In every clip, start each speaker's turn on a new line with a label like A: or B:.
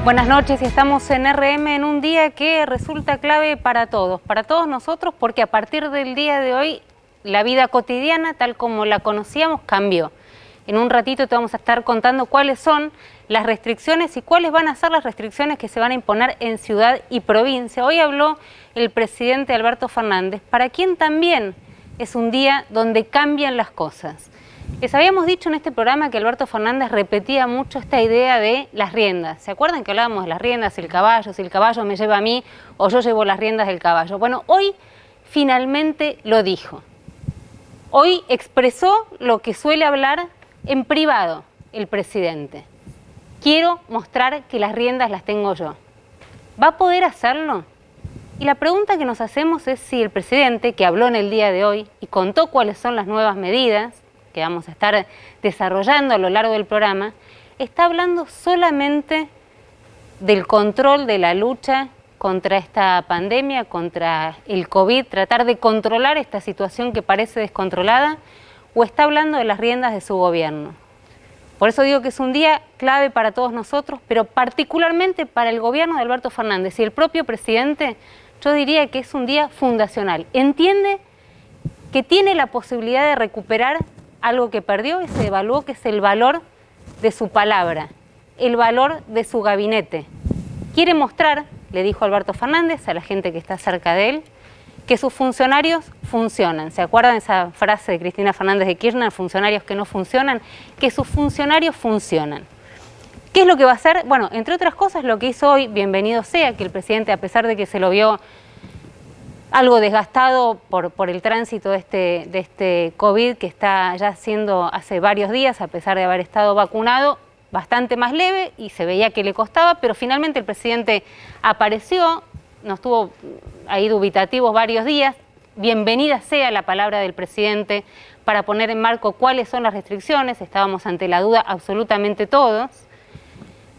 A: Buenas noches, estamos en RM en un día que resulta clave para todos nosotros, porque a partir del día de hoy la vida cotidiana, tal como la conocíamos, cambió. En un ratito te vamos a estar contando cuáles son las restricciones y cuáles van a ser las restricciones que se van a imponer en ciudad y provincia. Hoy habló el presidente Alberto Fernández, para quien también es un día donde cambian las cosas. Les habíamos dicho en este programa que Alberto Fernández repetía mucho esta idea de las riendas. ¿Se acuerdan que hablábamos de las riendas, el caballo, si el caballo me lleva a mí o yo llevo las riendas del caballo? Bueno, hoy finalmente lo dijo. Hoy expresó lo que suele hablar en privado el presidente. Quiero mostrar que las riendas las tengo yo. ¿Va a poder hacerlo? Y la pregunta que nos hacemos es si el presidente, que habló en el día de hoy y contó cuáles son las nuevas medidas que vamos a estar desarrollando a lo largo del programa, está hablando solamente del control de la lucha contra esta pandemia, contra el COVID, tratar de controlar esta situación que parece descontrolada, o está hablando de las riendas de su gobierno. Por eso digo que es un día clave para todos nosotros, pero particularmente para el gobierno de Alberto Fernández y el propio presidente. Yo diría que es un día fundacional. Entiende que tiene la posibilidad de recuperar algo que perdió y se evaluó, que es el valor de su palabra, el valor de su gabinete. Quiere mostrar, le dijo Alberto Fernández a la gente que está cerca de él, que sus funcionarios funcionan. ¿Se acuerdan esa frase de Cristina Fernández de Kirchner, funcionarios que no funcionan? Que sus funcionarios funcionan. ¿Qué es lo que va a hacer? Bueno, entre otras cosas, lo que hizo hoy, bienvenido sea, que el presidente, a pesar de que se lo vio algo desgastado por el tránsito de este COVID que está ya siendo hace varios días, a pesar de haber estado vacunado, bastante más leve y se veía que le costaba, pero finalmente el presidente apareció, nos tuvo ahí dubitativos varios días. Bienvenida sea la palabra del presidente para poner en marco cuáles son las restricciones, estábamos ante la duda absolutamente todos,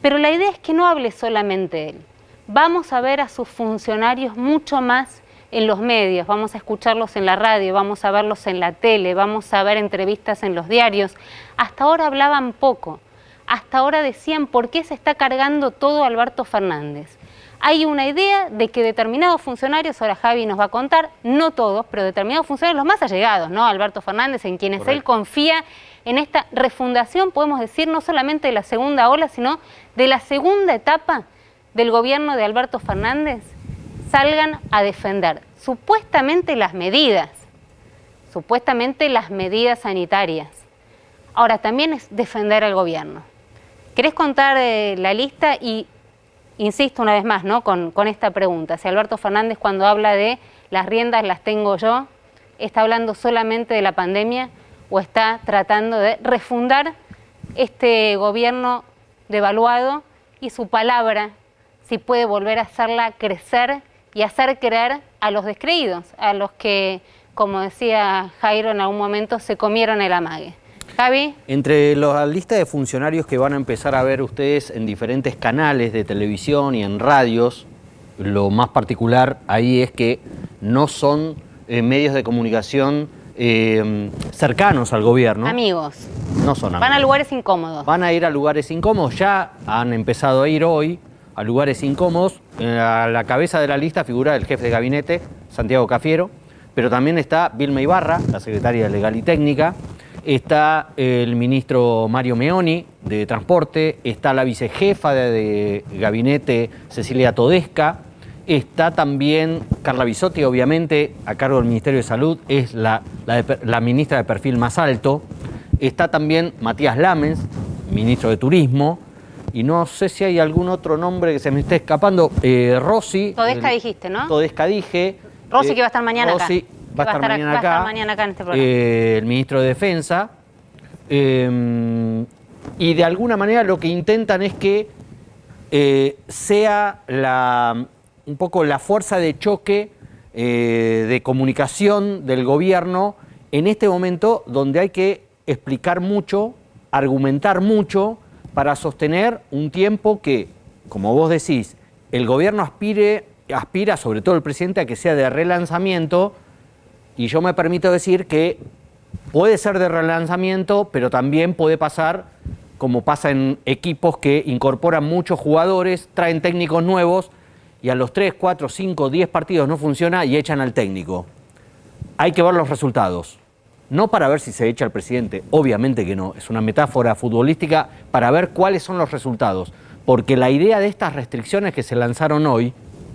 A: pero la idea es que no hable solamente él. Vamos a ver a sus funcionarios mucho más en los medios, vamos a escucharlos en la radio, vamos a verlos en la tele, vamos a ver entrevistas en los diarios. Hasta ahora hablaban poco, hasta ahora decían por qué se está cargando todo Alberto Fernández. Hay una idea de que determinados funcionarios, ahora Javi nos va a contar, no todos, pero determinados funcionarios, los más allegados, ¿no? Alberto Fernández, en quienes él confía en esta refundación, podemos decir, no solamente de la segunda ola, sino de la segunda etapa del gobierno de Alberto Fernández, salgan a defender supuestamente las medidas sanitarias. Ahora, también es defender al gobierno. ¿Querés contar la lista? Y insisto una vez más, ¿no? con esta pregunta. Si Alberto Fernández, cuando habla de las riendas las tengo yo, ¿está hablando solamente de la pandemia o está tratando de refundar este gobierno devaluado y su palabra, si puede volver a hacerla crecer y hacer creer a los descreídos, a los que, como decía Jairo en algún momento, se comieron el amague? Javi.
B: Entre la lista de funcionarios que van a empezar a ver ustedes en diferentes canales de televisión y en radios, lo más particular ahí es que no son medios de comunicación cercanos al gobierno.
A: Amigos.
B: No son amigos.
A: Van a lugares incómodos.
B: Van a ir a lugares incómodos. Ya han empezado a ir hoy a lugares incómodos. A la cabeza de la lista figura el jefe de gabinete, Santiago Cafiero, pero también está Vilma Ibarra, la secretaria de Legal y Técnica, está el ministro Mario Meoni, de Transporte, está la vicejefa de gabinete, Cecilia Todesca, está también Carla Bisotti, obviamente, a cargo del Ministerio de Salud, es la ministra de perfil más alto, está también Matías Lamens, ministro de Turismo, y no sé si hay algún otro nombre que se me esté escapando. Rossi.
A: Todesca dijiste, ¿no?
B: Todesca dije.
A: Rossi que va a estar mañana acá.
B: Rossi va a estar mañana acá.
A: Va a estar mañana acá en este programa.
B: El ministro de Defensa. Y de alguna manera lo que intentan es que sea un poco la fuerza de choque de comunicación del gobierno en este momento donde hay que explicar mucho, argumentar mucho, para sostener un tiempo que, como vos decís, el gobierno aspira, sobre todo el presidente, a que sea de relanzamiento, y yo me permito decir que puede ser de relanzamiento, pero también puede pasar como pasa en equipos que incorporan muchos jugadores, traen técnicos nuevos y a los 3, 4, 5, 10 partidos no funciona y echan al técnico. Hay que ver los resultados. No para ver si se echa al presidente, obviamente que no, es una metáfora futbolística para ver cuáles son los resultados. Porque la idea de estas restricciones que se lanzaron hoy,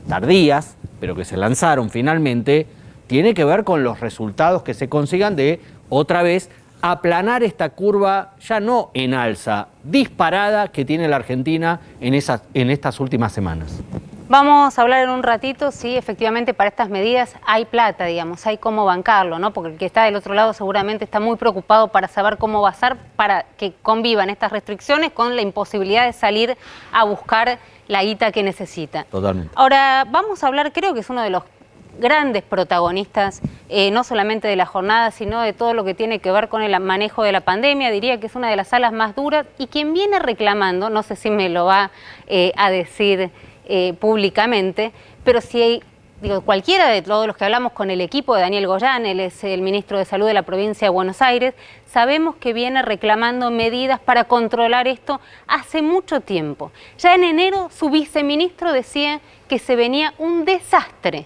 B: tardías, pero que se lanzaron finalmente, tiene que ver con los resultados que se consigan de, otra vez, aplanar esta curva, ya no en alza, disparada que tiene la Argentina en estas últimas semanas.
A: Vamos a hablar en un ratito si efectivamente para estas medidas hay plata, digamos, hay cómo bancarlo, ¿no? Porque el que está del otro lado seguramente está muy preocupado para saber cómo va a ser para que convivan estas restricciones con la imposibilidad de salir a buscar la guita que necesita.
B: Totalmente.
A: Ahora, vamos a hablar, creo que es uno de los grandes protagonistas, no solamente de la jornada, sino de todo lo que tiene que ver con el manejo de la pandemia. Diría que es una de las salas más duras y quien viene reclamando, no sé si me lo va a decir públicamente, pero si hay, cualquiera de todos los que hablamos con el equipo de Daniel Goyan, él es el ministro de Salud de la provincia de Buenos Aires, sabemos que viene reclamando medidas para controlar esto hace mucho tiempo. Ya en enero su viceministro decía que se venía un desastre,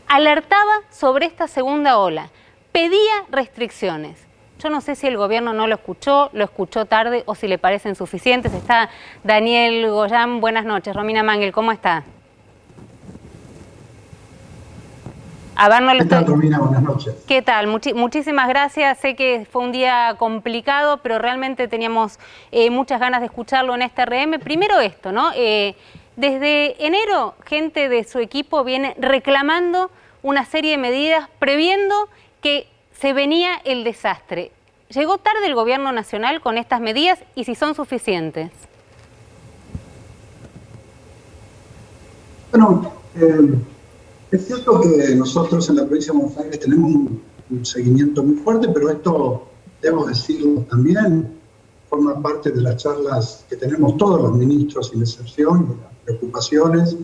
A: alertaba sobre esta segunda ola, pedía restricciones. Yo no sé si el gobierno no lo escuchó tarde o si le parecen suficientes. Está Daniel Goyan, buenas noches. Romina Mangel, ¿cómo está? A ver, no lo estoy...
C: ¿Qué tal, Romina? Buenas noches.
A: ¿Qué tal? Muchísimas gracias. Sé que fue un día complicado, pero realmente teníamos muchas ganas de escucharlo en este RM. Primero esto, ¿no? Desde enero, gente de su equipo viene reclamando una serie de medidas previendo que se venía el desastre. ¿Llegó tarde el gobierno nacional con estas medidas y si son suficientes?
C: Bueno, es cierto que nosotros en la provincia de Buenos Aires tenemos un seguimiento muy fuerte, pero esto, debo decirlo también, forma parte de las charlas que tenemos todos los ministros sin excepción, de las preocupaciones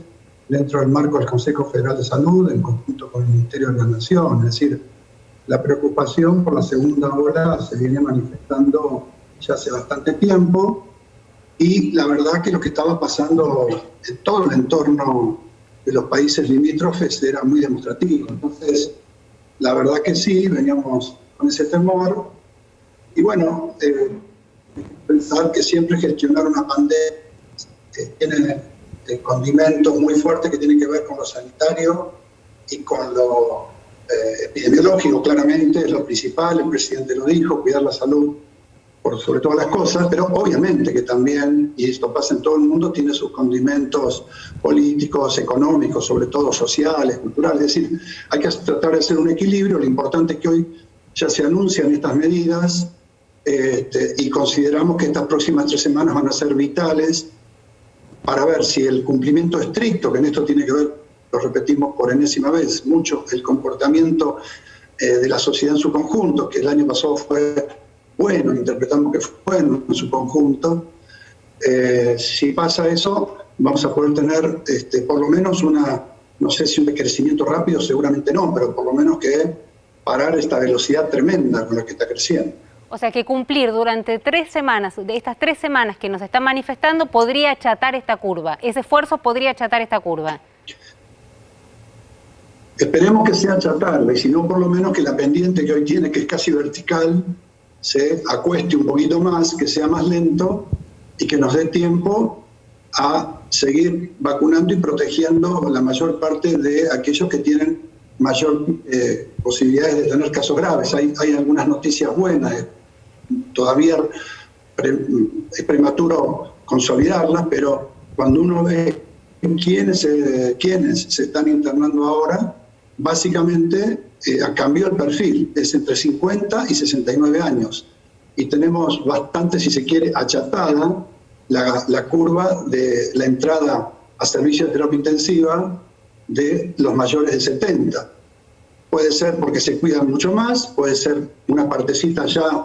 C: dentro del marco del Consejo Federal de Salud, en conjunto con el Ministerio de la Nación. Es decir, la preocupación por la segunda ola se viene manifestando ya hace bastante tiempo y la verdad que lo que estaba pasando en todo el entorno de los países limítrofes era muy demostrativo. Entonces, la verdad que sí, veníamos con ese temor y bueno, pensar que siempre gestionar una pandemia tiene condimentos muy fuertes que tienen que ver con lo sanitario y con lo epidemiológico, claramente, es lo principal, el presidente lo dijo, cuidar la salud por sobre todas las cosas, pero obviamente que también, y esto pasa en todo el mundo, tiene sus condimentos políticos, económicos, sobre todo sociales, culturales, es decir, hay que tratar de hacer un equilibrio. Lo importante es que hoy ya se anuncian estas medidas y consideramos que estas próximas 3 semanas van a ser vitales para ver si el cumplimiento estricto, que en esto tiene que ver, lo repetimos por enésima vez, mucho el comportamiento de la sociedad en su conjunto, que el año pasado fue bueno, interpretamos que fue bueno en su conjunto. Si pasa eso, vamos a poder tener por lo menos no sé si un decrecimiento rápido, seguramente no, pero por lo menos que parar esta velocidad tremenda con la que está creciendo.
A: O sea que cumplir durante 3 semanas, de estas 3 semanas que nos están manifestando, podría achatar esta curva. Ese esfuerzo podría achatar esta curva.
C: Esperemos que sea achatarla, y si no, por lo menos que la pendiente que hoy tiene, que es casi vertical, se acueste un poquito más, que sea más lento y que nos dé tiempo a seguir vacunando y protegiendo la mayor parte de aquellos que tienen mayor posibilidades de tener casos graves. Hay algunas noticias buenas, todavía es prematuro consolidarlas, pero cuando uno ve quiénes se están internando ahora, básicamente cambió el perfil, es entre 50 y 69 años. Y tenemos bastante, si se quiere, achatada la curva de la entrada a servicios de terapia intensiva de los mayores de 70. Puede ser porque se cuidan mucho más, puede ser una partecita ya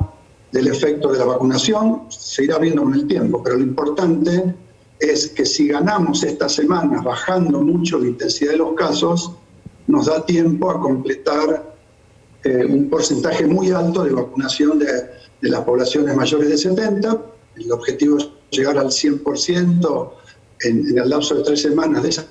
C: del efecto de la vacunación, se irá viendo con el tiempo, pero lo importante es que si ganamos estas semanas bajando mucho la intensidad de los casos, nos da tiempo a completar un porcentaje muy alto de vacunación de las poblaciones mayores de 70, el objetivo es llegar al 100% en el lapso de 3 semanas de esa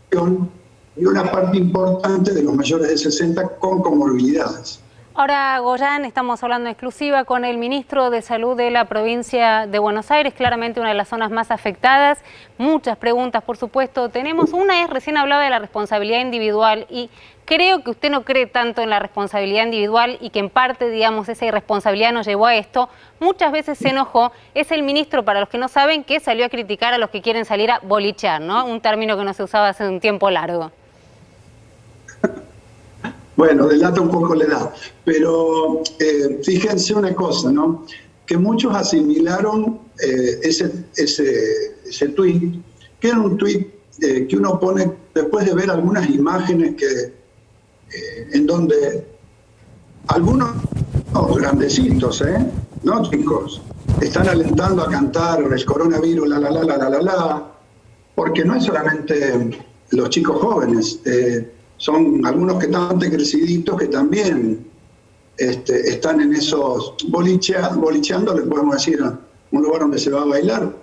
C: acción, y una parte importante de los mayores de 60 con comorbilidades.
A: Ahora, Goyan, estamos hablando en exclusiva con el ministro de Salud de la provincia de Buenos Aires, claramente una de las zonas más afectadas. Muchas preguntas, por supuesto, tenemos. Una es, recién hablaba de la responsabilidad individual y creo que usted no cree tanto en la responsabilidad individual y que en parte, digamos, esa irresponsabilidad nos llevó a esto. Muchas veces se enojó. Es el ministro, para los que no saben, que salió a criticar a los que quieren salir a bolichear, ¿no? Un término que no se usaba hace un tiempo largo.
C: Bueno, delata un poco la edad, pero fíjense una cosa, ¿no? Que muchos asimilaron ese tuit, que era un tuit que uno pone después de ver algunas imágenes en donde algunos grandecitos, ¿no, chicos? Están alentando a cantar el coronavirus, porque no es solamente los chicos jóvenes, son algunos que están creciditos que también están en esos bolicheando, le podemos decir, un lugar donde se va a bailar,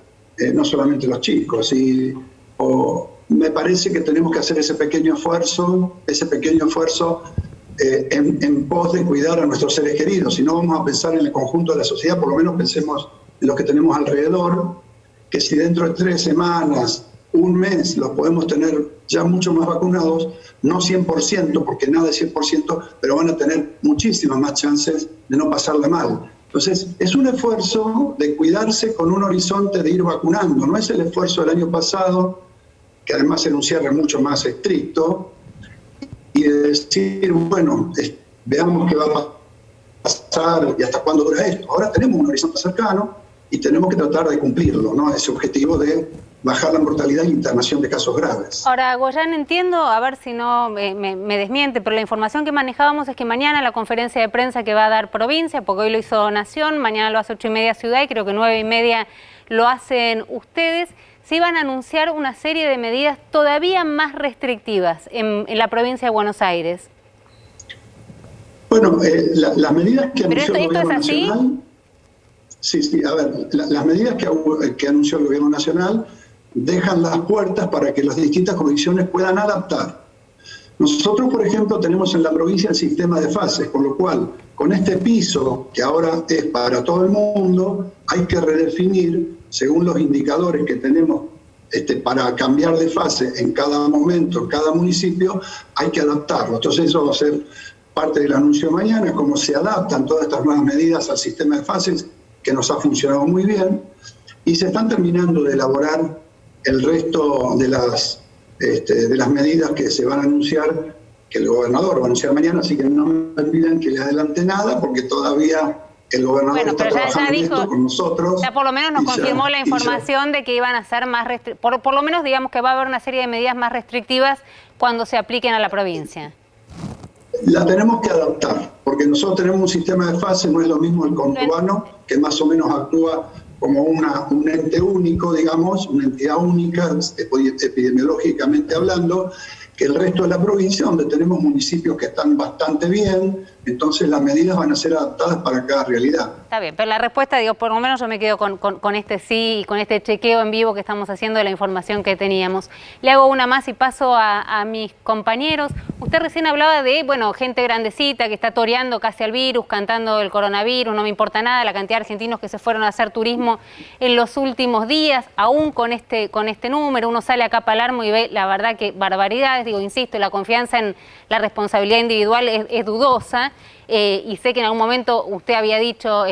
C: no solamente los chicos. Me parece que tenemos que hacer ese pequeño esfuerzo en pos de cuidar a nuestros seres queridos. Si no vamos a pensar en el conjunto de la sociedad, por lo menos pensemos en los que tenemos alrededor, que si dentro de 3 semanas, un mes, los podemos tener ya mucho más vacunados, no 100%, porque nada es 100%, pero van a tener muchísimas más chances de no pasarla mal. Entonces, es un esfuerzo de cuidarse con un horizonte de ir vacunando. No es el esfuerzo del año pasado, que además era un cierre mucho más estricto, y de decir, bueno, veamos qué va a pasar y hasta cuándo dura esto. Ahora tenemos un horizonte cercano y tenemos que tratar de cumplirlo, ¿no? Ese objetivo de bajar la mortalidad y la internación de casos graves.
A: Ahora, Goyan, entiendo, a ver si no me desmiente, pero la información que manejábamos es que mañana la conferencia de prensa que va a dar provincia, porque hoy lo hizo Nación, mañana lo hace 8:30 Ciudad y creo que 9:30 lo hacen ustedes, se iban a anunciar una serie de medidas todavía más restrictivas en la provincia de Buenos Aires.
C: Bueno, las medidas que anunció el Gobierno
A: Nacional...
C: Sí, a ver, las medidas que anunció el Gobierno Nacional dejan las puertas para que las distintas jurisdicciones puedan adaptar. Nosotros, por ejemplo, tenemos en la provincia el sistema de fases, con lo cual, con este piso, que ahora es para todo el mundo, hay que redefinir, según los indicadores que tenemos para cambiar de fase en cada momento, en cada municipio, hay que adaptarlo. Entonces eso va a ser parte del anuncio mañana, cómo se adaptan todas estas nuevas medidas al sistema de fases, que nos ha funcionado muy bien, y se están terminando de elaborar el resto de las medidas que se van a anunciar, que el gobernador va a anunciar mañana, así que no me olviden que les adelante nada, porque todavía el gobernador está trabajando en esto con nosotros.
A: Ya por lo menos nos confirmó la información de que iban a ser más restrictivas, por lo menos digamos que va a haber una serie de medidas más restrictivas cuando se apliquen a la provincia.
C: La tenemos que adaptar, porque nosotros tenemos un sistema de fase, no es lo mismo el conurbano, que más o menos actúa como un ente único, digamos, una entidad única, epidemiológicamente hablando, que el resto de la provincia, donde tenemos municipios que están bastante bien, entonces las medidas van a ser adaptadas para cada realidad.
A: Está bien, pero la respuesta, digo, por lo menos yo me quedo con este sí y con este chequeo en vivo que estamos haciendo de la información que teníamos. Le hago una más y paso a mis compañeros. Usted recién hablaba de, bueno, gente grandecita que está toreando casi al virus, cantando el coronavirus, no me importa nada, la cantidad de argentinos que se fueron a hacer turismo en los últimos días, aún con este número, uno sale acá a Palermo y ve la verdad que barbaridades, digo, insisto, la confianza en la responsabilidad individual es dudosa. Y sé que en algún momento usted había dicho,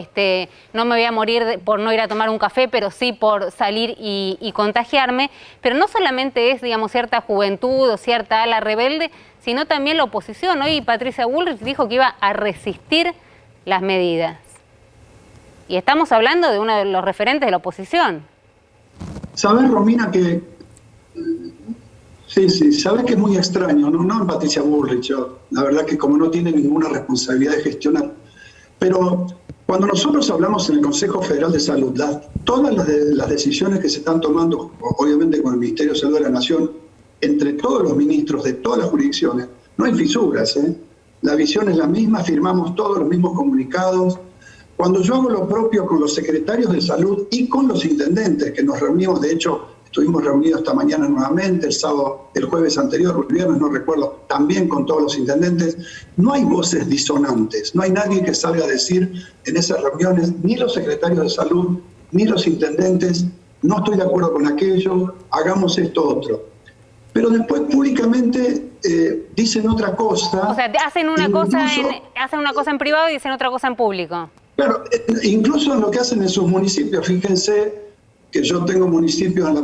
A: no me voy a morir por no ir a tomar un café, pero sí por salir y contagiarme. Pero no solamente es, digamos, cierta juventud o cierta ala rebelde, sino también la oposición. Hoy Patricia Bullrich dijo que iba a resistir las medidas. Y estamos hablando de uno de los referentes de la oposición.
C: ¿Sabes, Romina, que... Sí, sabes que es muy extraño, no en Patricia Bullrich, la verdad que como no tiene ninguna responsabilidad de gestionar, pero cuando nosotros hablamos en el Consejo Federal de Salud, todas las decisiones que se están tomando, obviamente con el Ministerio de Salud de la Nación, entre todos los ministros de todas las jurisdicciones, no hay fisuras, la visión es la misma, firmamos todos los mismos comunicados, Cuando yo hago lo propio con los secretarios de salud y con los intendentes, que nos reunimos, de hecho, estuvimos reunidos esta mañana nuevamente, el sábado, el jueves anterior, el viernes, no recuerdo, también con todos los intendentes, no hay voces disonantes, no hay nadie que salga a decir en esas reuniones, ni los secretarios de salud, ni los intendentes, no estoy de acuerdo con aquello, hagamos esto otro. Pero después públicamente dicen otra cosa.
A: O sea, hacen una cosa en privado y dicen otra cosa en público.
C: Claro, incluso en lo que hacen en sus municipios. Fíjense que yo tengo municipios en la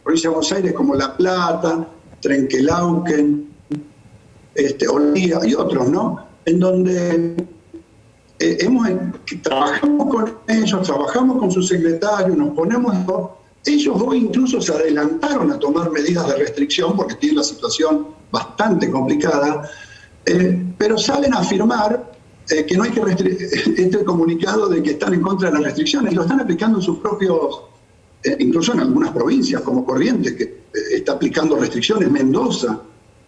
C: provincia de Buenos Aires como La Plata, Trenquelauquen, Olía y otros, ¿no? En donde trabajamos con ellos, trabajamos con sus secretarios, nos ponemos... Ellos hoy incluso se adelantaron a tomar medidas de restricción porque tienen la situación bastante complicada, pero salen a afirmar que no hay que este comunicado de que están en contra de las restricciones, y lo están aplicando en sus propios, incluso en algunas provincias como Corrientes, que está aplicando restricciones, Mendoza.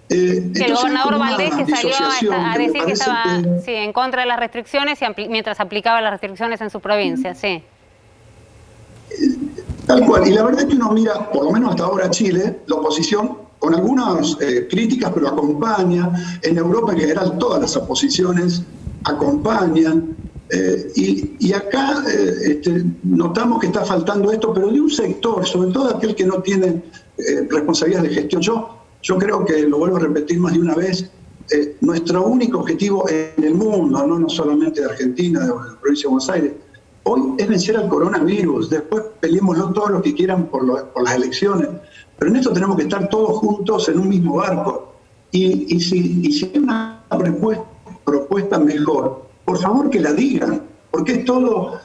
A: El gobernador Valdés que salió a decir que estaba en contra de las restricciones mientras aplicaba las restricciones en su provincia, sí.
C: Tal cual, y la verdad es que uno mira, por lo menos hasta ahora Chile, la oposición, con algunas críticas, pero acompaña. En Europa en general todas las oposiciones acompañan. Y acá notamos que está faltando esto, pero de un sector, sobre todo aquel que no tiene responsabilidad de gestión. Yo creo que, lo vuelvo a repetir más de una vez, nuestro único objetivo en el mundo, no solamente de Argentina, de la provincia de Buenos Aires, hoy es vencer al coronavirus. Después peleémoslo todos los que quieran por las elecciones, pero en esto tenemos que estar todos juntos en un mismo barco. Y si hay una propuesta mejor, por favor que la digan, porque es todo,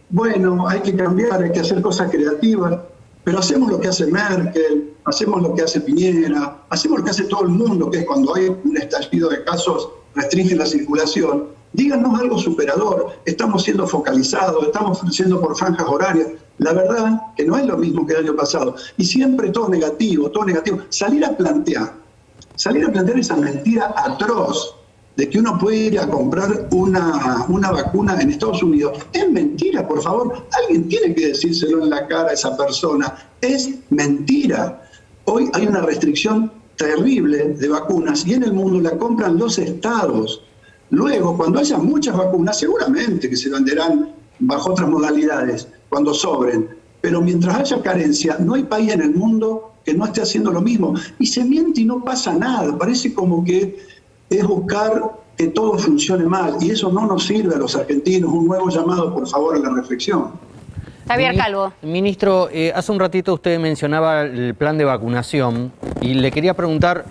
C: bueno, hay que cambiar, hay que hacer cosas creativas, pero hacemos lo que hace Merkel, hacemos lo que hace Piñera, hacemos lo que hace todo el mundo, que es cuando hay un estallido de casos, restringen la circulación. Díganos algo superador. Estamos siendo focalizados, estamos siendo por franjas horarias. La verdad que no es lo mismo que el año pasado. Y siempre todo negativo, todo negativo. Salir a plantear esa mentira atroz de que uno puede ir a comprar una vacuna en Estados Unidos. Es mentira, por favor. Alguien tiene que decírselo en la cara a esa persona. Es mentira. Hoy hay una restricción terrible de vacunas y en el mundo la compran los estados. Luego, cuando haya muchas vacunas, seguramente que se venderán bajo otras modalidades, cuando sobren. Pero mientras haya carencia, no hay país en el mundo que no esté haciendo lo mismo. Y se miente y no pasa nada. Parece como que es buscar que todo funcione mal. Y eso no nos sirve a los argentinos. Un nuevo llamado, por favor, a la reflexión.
A: Javier Calvo.
B: Ministro, hace un ratito usted mencionaba el plan de vacunación y le quería preguntar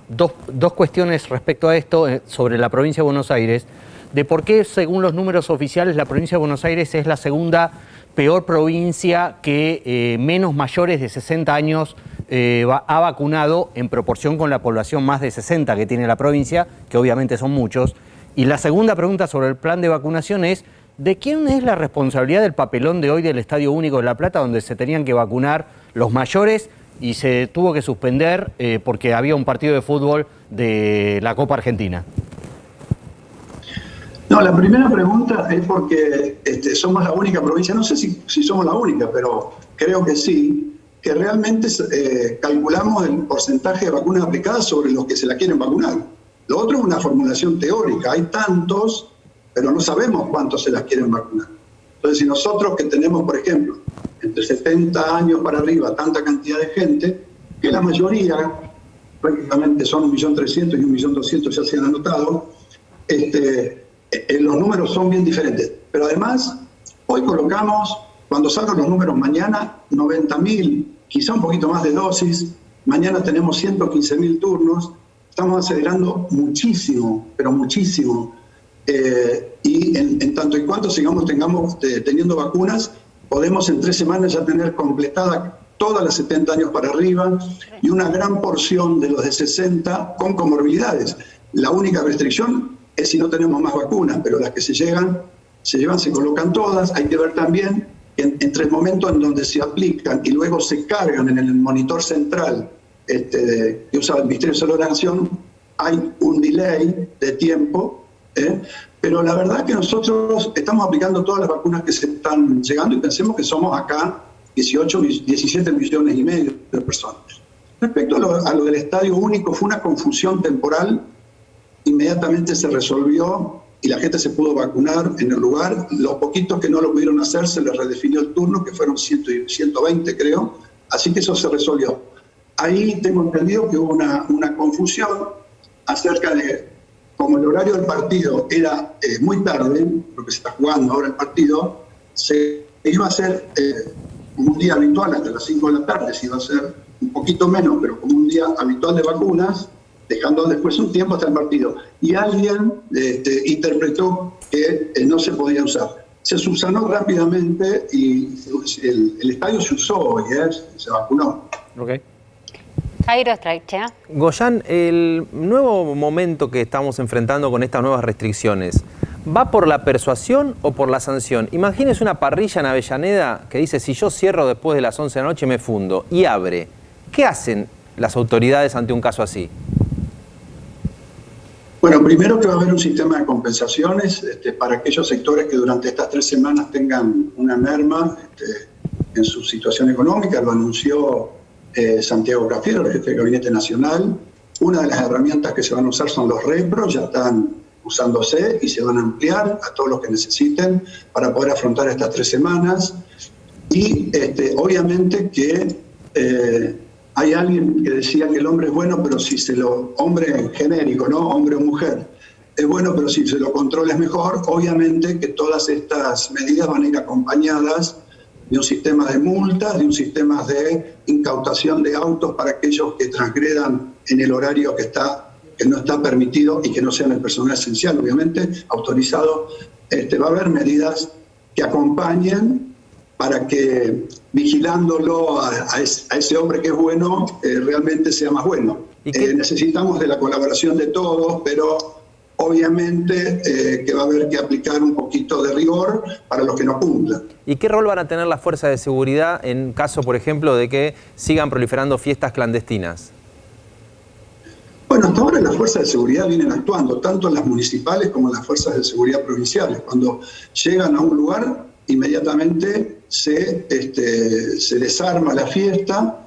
B: dos cuestiones respecto a esto sobre la provincia de Buenos Aires, de por qué, según los números oficiales, la provincia de Buenos Aires es la segunda peor provincia que menos mayores de 60 años ha vacunado en proporción con la población más de 60 que tiene la provincia, que obviamente son muchos. Y la segunda pregunta sobre el plan de vacunación es, ¿de quién es la responsabilidad del papelón de hoy del Estadio Único de La Plata, donde se tenían que vacunar los mayores y se tuvo que suspender porque había un partido de fútbol de la Copa Argentina?
C: No, la primera pregunta es porque somos la única provincia, no sé si somos la única, pero creo que sí, que realmente calculamos el porcentaje de vacunas aplicadas sobre los que se la quieren vacunar. Lo otro es una formulación teórica, hay tantos, pero no sabemos cuántos se las quieren vacunar. Entonces, si nosotros que tenemos, por ejemplo, entre 70 años para arriba, tanta cantidad de gente, que la mayoría, prácticamente son 1.300.000 y 1.200.000 ya se han anotado, los números son bien diferentes. Pero además, hoy colocamos, cuando salgan los números mañana, 90.000, quizá un poquito más de dosis, mañana tenemos 115.000 turnos, estamos acelerando muchísimo, pero muchísimo. Y en tanto y cuanto tengamos teniendo vacunas, podemos en 3 semanas ya tener completada todas las 70 años para arriba y una gran porción de los de 60 con comorbilidades. La única restricción es si no tenemos más vacunas, pero las que se llevan, se colocan todas. Hay que ver también que entre el momento en donde se aplican y luego se cargan en el monitor central que usa el Ministerio de Salud de la Nación, hay un delay de tiempo Pero la verdad que nosotros estamos aplicando todas las vacunas que se están llegando y pensemos que somos acá 17 millones y medio de personas. Respecto a lo del estadio único, fue una confusión temporal, inmediatamente se resolvió y la gente se pudo vacunar en el lugar. Los poquitos que no lo pudieron hacer se les redefinió el turno, que fueron 120 creo, así que eso se resolvió. Ahí tengo entendido que hubo una confusión acerca de, como el horario del partido era muy tarde, lo que se está jugando ahora el partido, se iba a hacer como un día habitual hasta las 5 de la tarde, se iba a hacer un poquito menos, pero como un día habitual de vacunas, dejando después un tiempo hasta el partido. Y alguien interpretó que no se podía usar. Se subsanó rápidamente y el estadio se usó hoy, se vacunó.
B: Okay.
A: Jairo Straichea.
D: Goyan, el nuevo momento que estamos enfrentando con estas nuevas restricciones, ¿va por la persuasión o por la sanción? Imagínese una parrilla en Avellaneda que dice, si yo cierro después de las 11 de la noche me fundo, y abre. ¿Qué hacen las autoridades ante un caso así?
C: Bueno, primero que va a haber un sistema de compensaciones para aquellos sectores que durante estas 3 semanas tengan una merma en su situación económica. Lo anunció Santiago Cafiero, el jefe de Gabinete Nacional. Una de las herramientas que se van a usar son los repros, ya están usándose y se van a ampliar a todos los que necesiten para poder afrontar estas 3 semanas. Y obviamente que hay alguien que decía que el hombre es bueno, pero si se lo... Hombre genérico, ¿no? Hombre o mujer. Es bueno, pero si se lo controla es mejor. Obviamente que todas estas medidas van a ir acompañadas de un sistema de multas, de un sistema de incautación de autos para aquellos que transgredan en el horario que no está permitido y que no sean el personal esencial, obviamente, autorizado. Va a haber medidas que acompañen para que vigilándolo a ese hombre que es bueno, realmente sea más bueno. Necesitamos de la colaboración de todos, pero obviamente que va a haber que aplicar un poquito de rigor para los que no cumplan.
D: ¿Y qué rol van a tener las fuerzas de seguridad en caso, por ejemplo, de que sigan proliferando fiestas clandestinas?
C: Bueno, hasta ahora las fuerzas de seguridad vienen actuando, tanto las municipales como las fuerzas de seguridad provinciales. Cuando llegan a un lugar, inmediatamente se desarma la fiesta.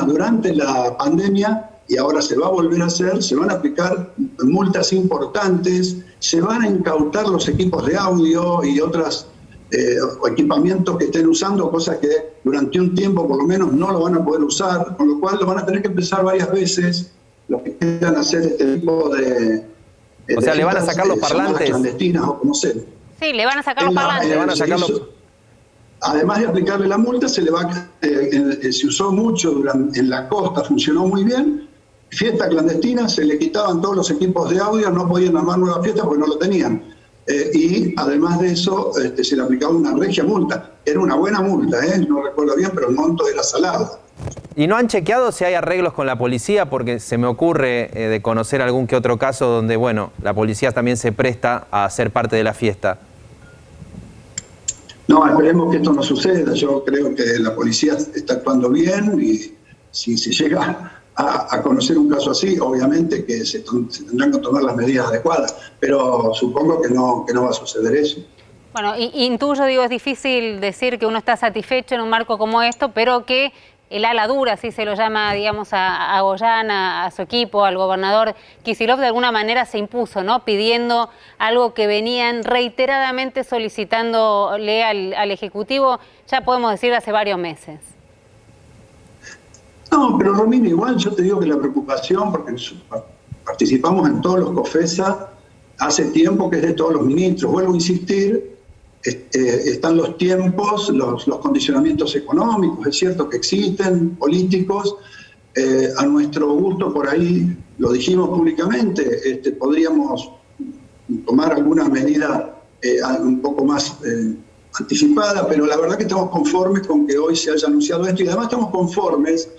C: Durante la pandemia, y ahora se va a volver a hacer, se van a aplicar multas importantes, se van a incautar los equipos de audio y otros equipamientos que estén usando, cosas que durante un tiempo por lo menos no lo van a poder usar, con lo cual lo van a tener que empezar varias veces los que quieran hacer este tipo de...
D: O sea, le van a sacar los parlantes.
C: Clandestinas o como sea.
A: Sí, le van a sacar los parlantes.
C: Además de aplicarle la multa, se usó mucho en la costa, funcionó muy bien. Fiesta clandestina, se le quitaban todos los equipos de audio, no podían armar nuevas fiestas porque no lo tenían. Y además de eso, se le aplicaba una regia multa. Era una buena multa, no recuerdo bien, pero el monto era salado.
D: ¿Y no han chequeado si hay arreglos con la policía? Porque se me ocurre de conocer algún que otro caso donde, bueno, la policía también se presta a ser parte de la fiesta.
C: No, esperemos que esto no suceda. Yo creo que la policía está actuando bien y si se llega a conocer un caso así, obviamente que se tendrán que tomar las medidas adecuadas, pero supongo que no va a suceder eso.
A: Bueno, intuyo, digo, es difícil decir que uno está satisfecho en un marco como esto, pero que el ala dura, así se lo llama, digamos, a Goyan, a su equipo, al gobernador Kicillof, de alguna manera se impuso, ¿no? Pidiendo algo que venían reiteradamente solicitándole al Ejecutivo, ya podemos decir, hace varios meses.
C: No, pero Romina, igual yo te digo que la preocupación, porque participamos en todos los COFESA hace tiempo, que es de todos los ministros. Vuelvo a insistir, están los tiempos, los condicionamientos económicos, es cierto que existen, políticos. A nuestro gusto, por ahí lo dijimos públicamente, podríamos tomar alguna medida un poco más anticipada, pero la verdad que estamos conformes con que hoy se haya anunciado esto y además estamos conformes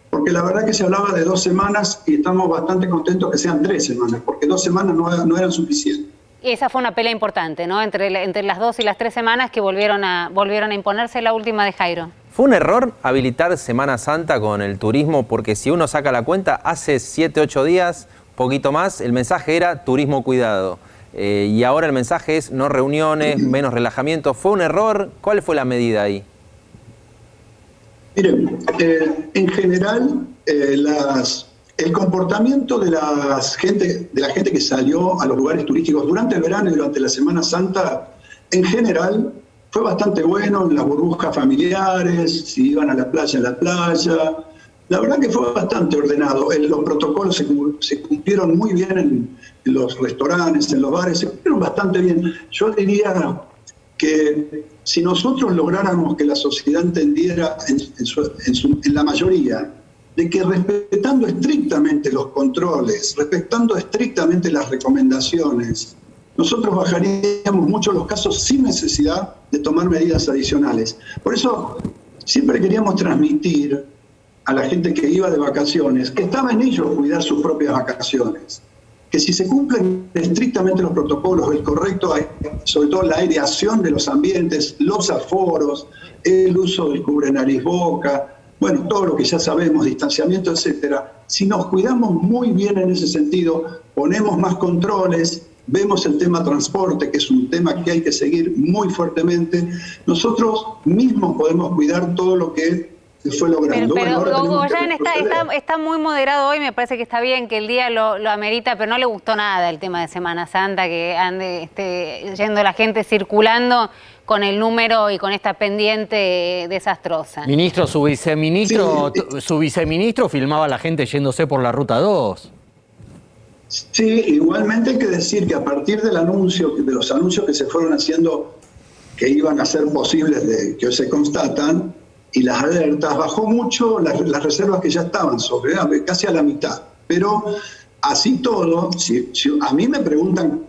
C: porque la verdad que se hablaba de 2 semanas y estamos bastante contentos que sean 3 semanas, porque 2 semanas no eran suficientes.
A: Y esa fue una pelea importante, ¿no? Entre las 2 y las 3 semanas que volvieron a imponerse, la última de Jairo.
D: ¿Fue un error habilitar Semana Santa con el turismo? Porque si uno saca la cuenta, hace 7, 8 días, poquito más, el mensaje era turismo cuidado. y ahora el mensaje es no reuniones, menos relajamiento. ¿Fue un error? ¿Cuál fue la medida ahí?
C: Miren, en general, el comportamiento de la gente que salió a los lugares turísticos durante el verano y durante la Semana Santa, en general, fue bastante bueno en las burbujas familiares, si iban a la playa, en la playa. La verdad que fue bastante ordenado. Los protocolos se cumplieron muy bien en los restaurantes, en los bares, se cumplieron bastante bien. Yo diría que si nosotros lográramos que la sociedad entendiera en la mayoría de que respetando estrictamente los controles, respetando estrictamente las recomendaciones, nosotros bajaríamos mucho los casos sin necesidad de tomar medidas adicionales. Por eso siempre queríamos transmitir a la gente que iba de vacaciones que estaba en ellos cuidar sus propias vacaciones, que si se cumplen estrictamente los protocolos, el correcto, sobre todo la aireación de los ambientes, los aforos, el uso del cubre nariz boca, bueno, todo lo que ya sabemos, distanciamiento, etcétera, si nos cuidamos muy bien en ese sentido, ponemos más controles, vemos el tema transporte, que es un tema que hay que seguir muy fuertemente, nosotros mismos podemos cuidar todo lo que se fue logrando.
A: Pero Goyan está muy moderado hoy, me parece que está bien, que el día lo amerita, pero no le gustó nada el tema de Semana Santa, que ande yendo la gente circulando con el número y con esta pendiente desastrosa.
B: Ministro, su viceministro filmaba a la gente yéndose por la Ruta 2.
C: Sí, igualmente hay que decir que a partir del anuncio, de los anuncios que se fueron haciendo que iban a ser posibles, que hoy se constatan, y las alertas, bajó mucho las reservas que ya estaban sobre, casi a la mitad. Pero así todo, si a mí me preguntan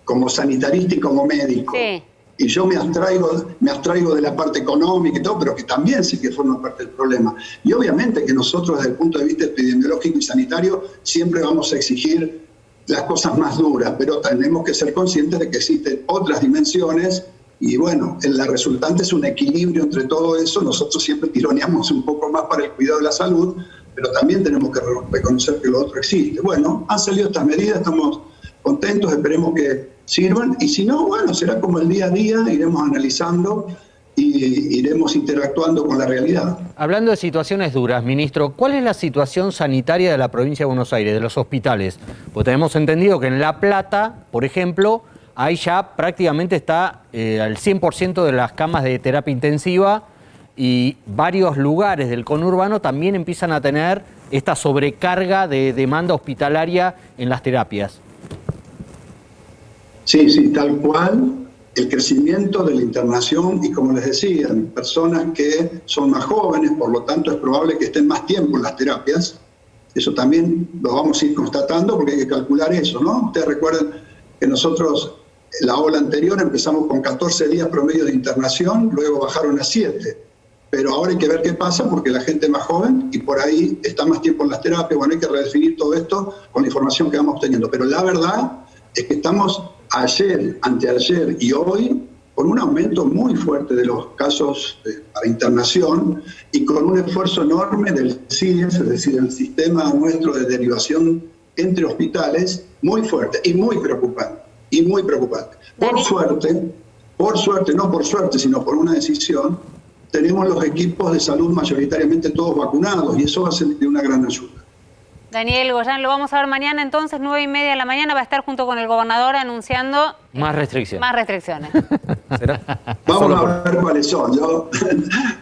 C: como sanitarista y como médico, sí, y yo me abstraigo de la parte económica y todo, pero que también sí que forma parte del problema. Y obviamente que nosotros desde el punto de vista epidemiológico y sanitario siempre vamos a exigir las cosas más duras, pero tenemos que ser conscientes de que existen otras dimensiones y bueno, la resultante es un equilibrio entre todo eso. Nosotros siempre tironeamos un poco más para el cuidado de la salud, pero también tenemos que reconocer que lo otro existe. Bueno, han salido estas medidas, estamos contentos, esperemos que sirvan, y si no, bueno, será como el día a día, iremos analizando y iremos interactuando con la realidad.
B: Hablando de situaciones duras, ministro, ¿cuál es la situación sanitaria de la provincia de Buenos Aires, de los hospitales? Pues tenemos entendido que en La Plata, por ejemplo, ahí ya prácticamente está al 100% de las camas de terapia intensiva y varios lugares del conurbano también empiezan a tener esta sobrecarga de demanda hospitalaria en las terapias.
C: Sí, tal cual. El crecimiento de la internación y, como les decía, personas que son más jóvenes, por lo tanto es probable que estén más tiempo en las terapias. Eso también lo vamos a ir constatando porque hay que calcular eso, ¿no? Ustedes recuerdan que nosotros, la ola anterior, empezamos con 14 días promedio de internación, luego bajaron a 7. Pero ahora hay que ver qué pasa porque la gente es más joven y por ahí está más tiempo en las terapias. Bueno, hay que redefinir todo esto con la información que vamos obteniendo. Pero la verdad es que estamos ayer, anteayer y hoy con un aumento muy fuerte de los casos para internación y con un esfuerzo enorme del CIES, es decir, el sistema nuestro de derivación entre hospitales, muy fuerte y muy preocupante. Y muy preocupante. Por suerte, no por suerte, sino por una decisión, tenemos los equipos de salud mayoritariamente todos vacunados y eso va a ser de una gran ayuda.
A: Daniel Goyan, lo vamos a ver mañana entonces, 9:30 de la mañana, va a estar junto con el gobernador anunciando...
B: Más restricciones.
A: Más restricciones.
C: Vamos a ver cuáles son.